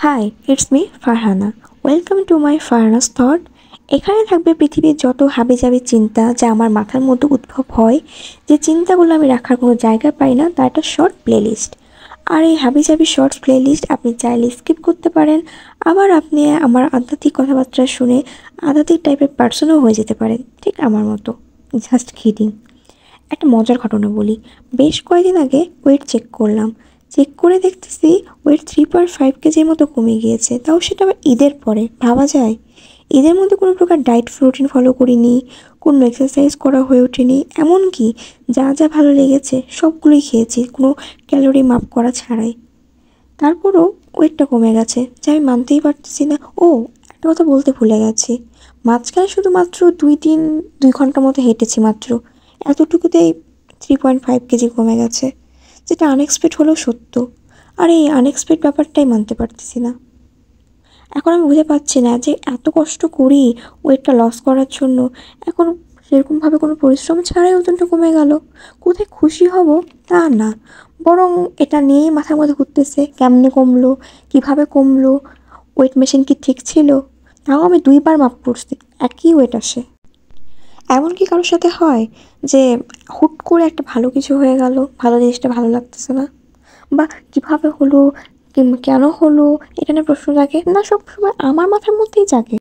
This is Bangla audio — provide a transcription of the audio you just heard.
High, it's me Farhana. Welcome to my Farhana's thought. এখানে থাকবে পৃথিবীর যত হাবিজাবি চিন্তা যা আমার মাথার মধ্যে উদ্ভব হয়, যে চিন্তাগুলো আমি রাখার কোনো জায়গা পাই না, তার একটা শর্ট প্লেলিস্ট। আর এই হাবিজাবি শর্টস প্লেলিস্ট আপনি চাইলে স্কিপ করতে পারেন, আবার আপনি আমার আধ্যাত্মিক কথাবার্তা শুনে আধ্যাত্মিক টাইপের পার্সনও হয়ে যেতে পারেন, ঠিক আমার মতো। Just kidding. একটা মজার ঘটনা বলি। বেশ কয়েকদিন আগে ওয়েট চেক করলাম। চেক করে দেখতেছি ওয়েট 3.5 কেজির মতো কমে গিয়েছে, তাও সেটা আবার ঈদের পরে। ভাবা যায়! ঈদের মধ্যে কোনো প্রকার ডায়েট রুটিন ফলো করিনি, কোনো এক্সারসাইজ করা হয়ে ওঠেনি, এমনকি যা যা ভালো লেগেছে সবগুলোই খেয়েছি, কোনো ক্যালোরি মাপ করা ছাড়াই। তারপরও ওয়েটটা কমে গেছে, যা আমি মানতেই পারতেছি না। ও, একটা কথা বলতে ভুলে গেছি। মাঝখানে শুধুমাত্র 2 ঘন্টা মতো হেঁটেছি মাত্র, এতটুকুতেই 3.5 কেজি কমে গেছে, যেটা আনএক্সপেক্ট হলেও সত্য। আর এই আনএক্সপেক্ট ব্যাপারটাই মানতে পারতেছি না। এখন আমি বুঝে পাচ্ছি না যে এত কষ্ট করি ওয়েটটা লস করার জন্য, এখন সেরকমভাবে কোনো পরিশ্রম ছাড়াই ওজনটা কমে গেল। কোথায় খুশি হব তা না, বরং এটা নিয়েই মাথার মধ্যে ঘুরতেছে কেমনে কমলো, কিভাবে কমলো, ওয়েট মেশিন কি ঠিক ছিল। তাও আমি 2বার মাপ করছি, একই ওয়েট আসে। এমন কি কারোর সাথে হয় যে হুট করে একটা ভালো কিছু হয়ে গেল, ভালো জিনিসটা ভালো লাগতেছে না, বা কিভাবে হলো, কেন হলো, এটা নিয়ে প্রশ্ন জাগে না? সব সময় আমার মাথার মধ্যেই জাগে।